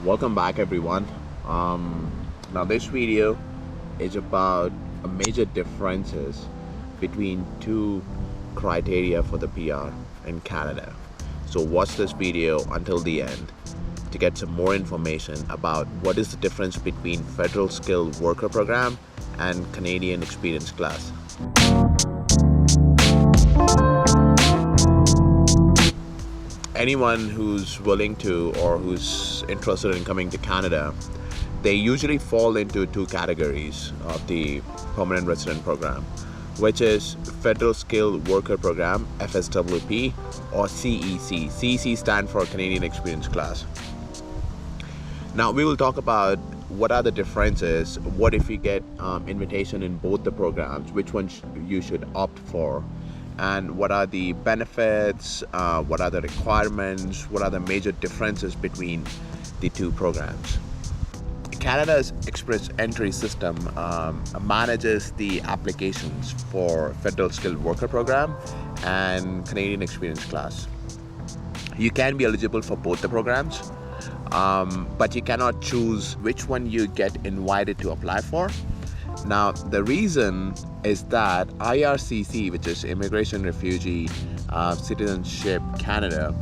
Welcome back, everyone. Now this video is about a major differences between two criteria for the PR in Canada. So watch this video until the end to get some more information about what is the difference between Federal Skilled Worker Program and Canadian Experience Class. Anyone who's willing to or who's interested in coming to Canada, they usually fall into two categories of the permanent resident program, which is Federal Skilled Worker Program, FSWP, or CEC. CEC stands for Canadian Experience Class. Now we will talk about what are the differences, what if you get invitation in both the programs, which one you should opt for, and what are the benefits, what are the requirements, what are the major differences between the two programs. Canada's Express Entry system manages the applications for Federal Skilled Worker Program and Canadian Experience Class. You can be eligible for both the programs, but you cannot choose which one you get invited to apply for. Now, the reason is that IRCC, which is Immigration, Refugee, Citizenship Canada,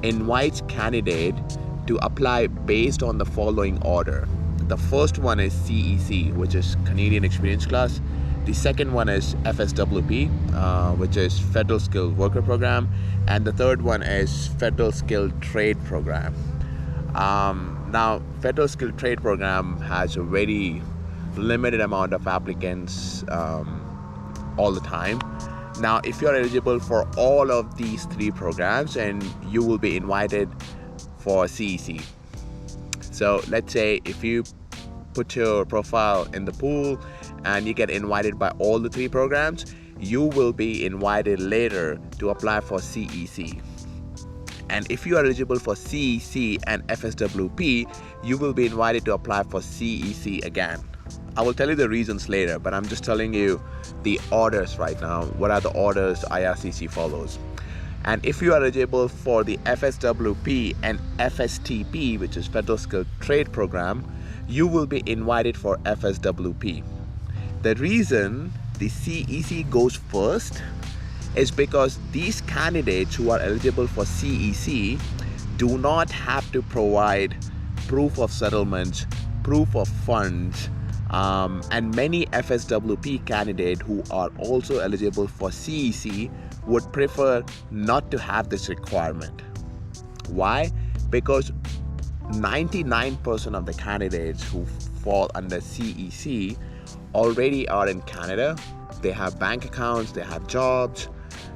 invites candidate to apply based on the following order. The first one is CEC, which is Canadian Experience Class. The second one is FSWP, which is Federal Skilled Worker Program. And the third one is Federal Skilled Trade Program. Now, Federal Skilled Trade Program has a very limited amount of applicants all the time. Now, if you're eligible for all of these three programs, and you will be invited for CEC. So let's say if you put your profile in the pool and you get invited by all the three programs, you will be invited later to apply for CEC. And if you are eligible for CEC and FSWP, you will be invited to apply for CEC again. I will tell you the reasons later, but I'm just telling you the orders right now. What are the orders IRCC follows? And if you are eligible for the FSWP and FSTP, which is Federal Skilled Trade Program, you will be invited for FSWP. The reason the CEC goes first is because these candidates who are eligible for CEC do not have to provide proof of settlement, proof of funds, and many FSWP candidates who are also eligible for CEC would prefer not to have this requirement. Why? Because 99% of the candidates who fall under CEC already are in Canada. They have bank accounts, they have jobs,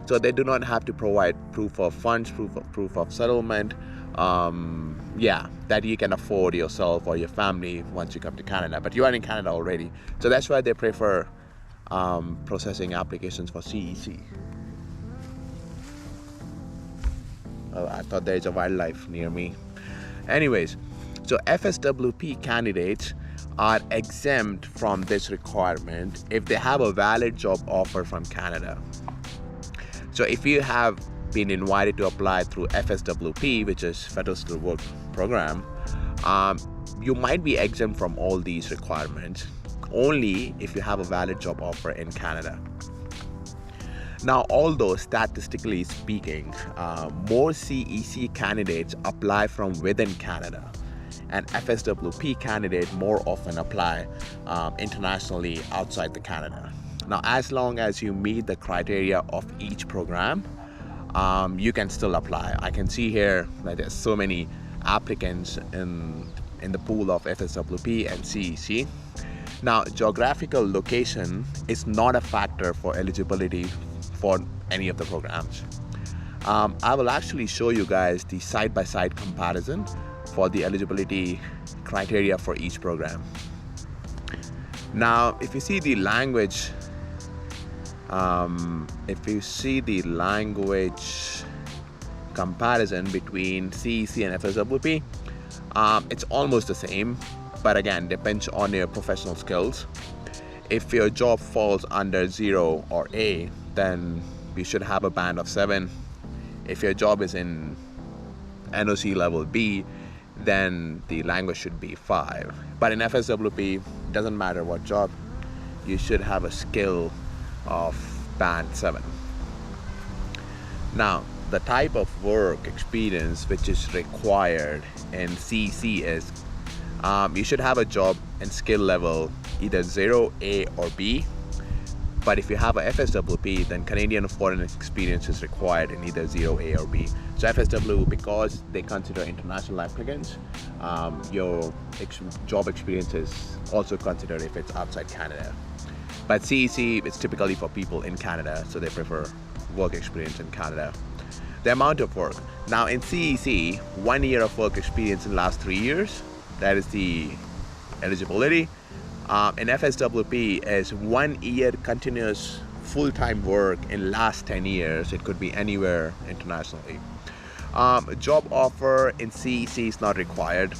so they do not have to provide proof of funds, proof of settlement, that you can afford yourself or your family once you come to Canada. But you are in Canada already, so that's why they prefer processing applications for CEC. I thought there is a wildlife near me. Anyways, so FSWP candidates are exempt from this requirement if they have a valid job offer from Canada. So if you have been invited to apply through FSWP, which is Federal Skilled Work Program, you might be exempt from all these requirements only if you have a valid job offer in Canada. Now, although statistically speaking, more CEC candidates apply from within Canada, and FSWP candidates more often apply internationally outside the Canada. Now, as long as you meet the criteria of each program, you can still apply. I can see here that there's so many applicants in the pool of FSWP and CEC. Now, geographical location is not a factor for eligibility for any of the programs. I will actually show you guys the side-by-side comparison for the eligibility criteria for each program. Now, if you see the language, comparison between CEC and FSWP, it's almost the same, but again, depends on your professional skills. If your job falls under 0 or A, then you should have a band of 7. If your job is in NOC level B, then the language should be 5. But in FSWP, doesn't matter what job, you should have a skill of band 7. Now, the type of work experience which is required in CEC is you should have a job and skill level either 0, A or B. But if you have a FSWP, then Canadian foreign experience is required in either 0A or B. So FSW, because they consider international applicants, your job experience is also considered if it's outside Canada. But CEC is typically for people in Canada, so they prefer work experience in Canada. The amount of work. Now in CEC, 1 year of work experience in the last 3 years, that is the eligibility. In FSWP is 1 year continuous full-time work in last 10 years. It could be anywhere internationally. Job offer in CEC is not required.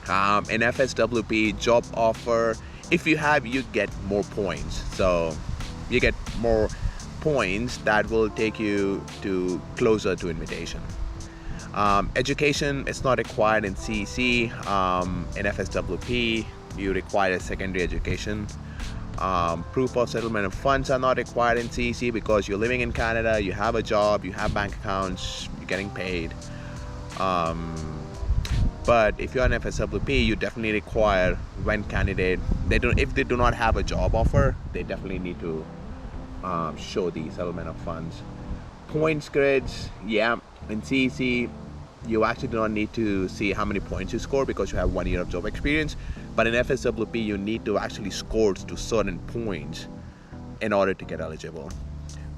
In FSWP, job offer, if you have, you get more points. So you get more points that will take you to closer to invitation. Education is not required in CEC. In FSWP, you require a secondary education. Proof of settlement of funds are not required in CEC because you're living in Canada, you have a job, you have bank accounts, you're getting paid. But if you're an FSWP, you definitely require when candidate, if they do not have a job offer, they definitely need to show the settlement of funds. Points grids, yeah, in CEC, you actually do not need to see how many points you score because you have 1 year of job experience. But in FSWP, you need to actually score to certain points in order to get eligible.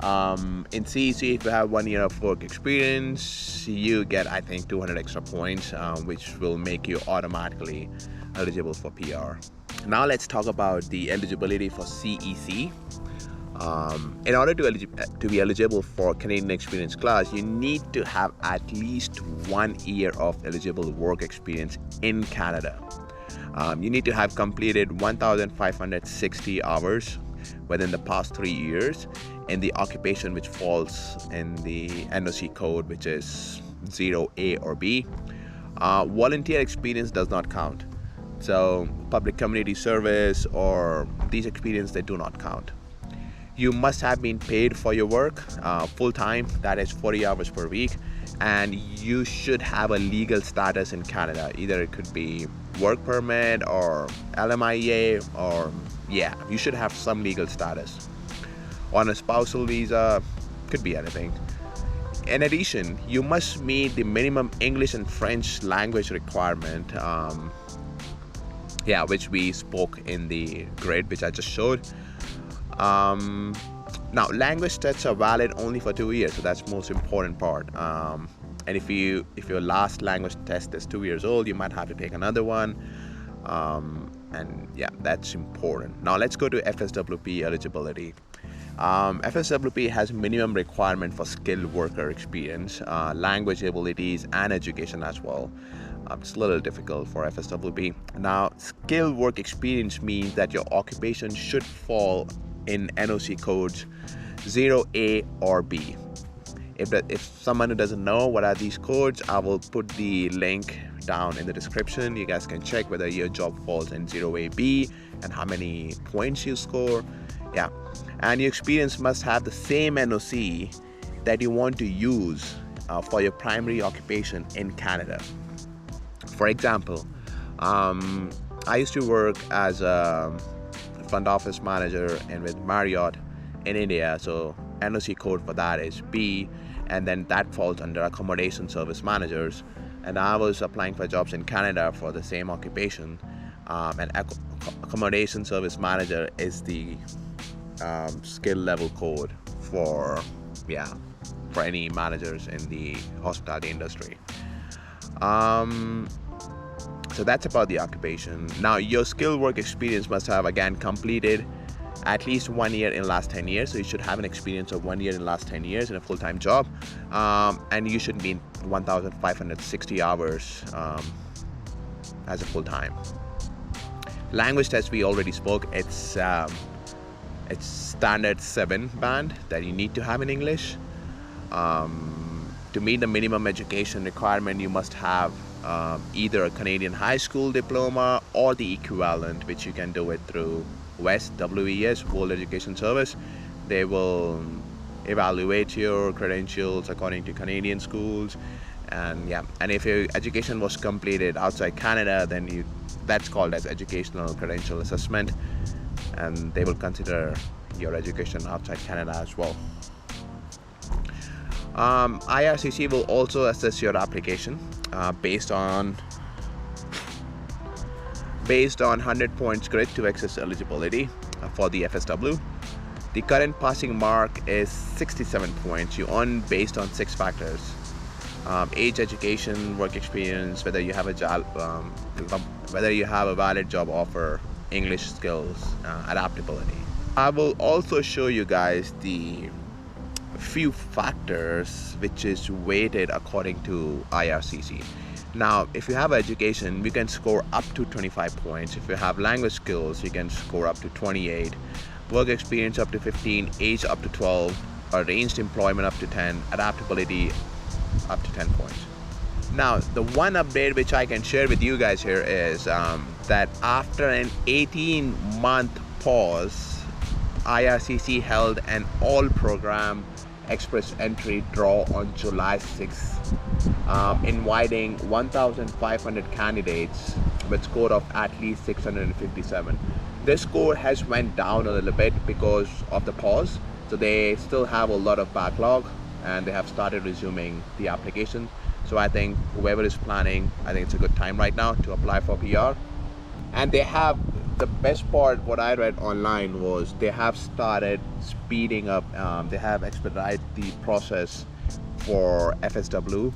In CEC, if you have 1 year of work experience, you get, I think, 200 extra points, which will make you automatically eligible for PR. Now let's talk about the eligibility for CEC. In order to be eligible for Canadian Experience class, you need to have at least 1 year of eligible work experience in Canada. You need to have completed 1,560 hours within the past 3 years in the occupation which falls in the NOC code, which is 0A or B. Volunteer experience does not count. So public community service or these experience, they do not count. You must have been paid for your work full-time, that is 40 hours per week, and you should have a legal status in Canada. Either it could be work permit or LMIA, or yeah, you should have some legal status. On a spousal visa, could be anything. In addition, you must meet the minimum English and French language requirement, which we spoke in the grid which I just showed. Now language tests are valid only for 2 years, so that's the most important part. And if your last language test is 2 years old, you might have to take another one. And yeah, that's important. Now let's go to FSWP eligibility. FSWP has minimum requirement for skilled worker experience, language abilities, and education as well. It's a little difficult for FSWP. Now, skilled work experience means that your occupation should fall in NOC codes 0A or B. If someone who doesn't know what are these codes, I will put the link down in the description. You guys can check whether your job falls in 0AB and how many points you score. Yeah, and your experience must have the same NOC that you want to use for your primary occupation in Canada. For example, I used to work as a front office manager and with Marriott in India, so NOC code for that is B, and then that falls under accommodation service managers. And I was applying for jobs in Canada for the same occupation, and accommodation service manager is the skill level code for any managers in the hospitality industry. So that's about the occupation. Now your skilled work experience must have again completed at least 1 year in the last 10 years. So you should have an experience of 1 year in the last 10 years in a full-time job, and you should be 1,560 hours as a full-time. Language test we already spoke. It's standard 7 band that you need to have in English. To meet the minimum education requirement, you must have either a Canadian high school diploma or the equivalent, which you can do it through WES, World Education Service. They will evaluate your credentials according to Canadian schools, and yeah, and if your education was completed outside Canada, then that's called as educational credential assessment, and they will consider your education outside Canada as well. IRCC will also assess your application based on 100 points grid to access eligibility for the FSW. The current passing mark is 67 points. You earn based on 6 factors: age, education, work experience, whether you have a job, whether you have a valid job offer, English skills, adaptability. I will also show you guys the few factors which is weighted according to IRCC. Now, if you have education, you can score up to 25 points. If you have language skills, you can score up to 28. Work experience up to 15, age up to 12, arranged employment up to 10, adaptability up to 10 points. Now, the one update which I can share with you guys here is that after an 18-month pause, IRCC held an all-program express entry draw on July 6th, inviting 1,500 candidates with score of at least 657. This score has went down a little bit because of the pause, so they still have a lot of backlog and they have started resuming the application. So I think whoever is planning, I think it's a good time right now to apply for PR. And they have, the best part what I read online was they have started speeding up, they have expedited the process for FSW.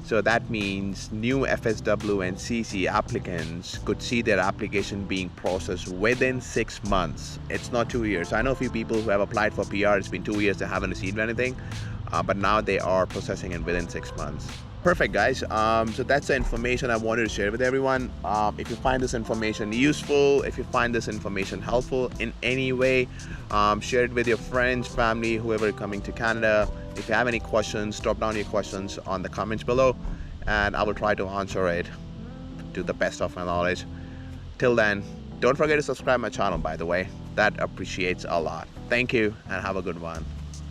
So that means new FSW and CEC applicants could see their application being processed within 6 months. It's not 2 years. I know a few people who have applied for PR, it's been 2 years, they haven't received anything, but now they are processing it within 6 months. Perfect, guys. So that's the information I wanted to share with everyone. If you find this information useful, if you find this information helpful in any way, share it with your friends, family, whoever coming to Canada. If you have any questions, drop down your questions on the comments below and I will try to answer it to the best of my knowledge. Till then, don't forget to subscribe my channel, by the way. That appreciates a lot. Thank you and have a good one.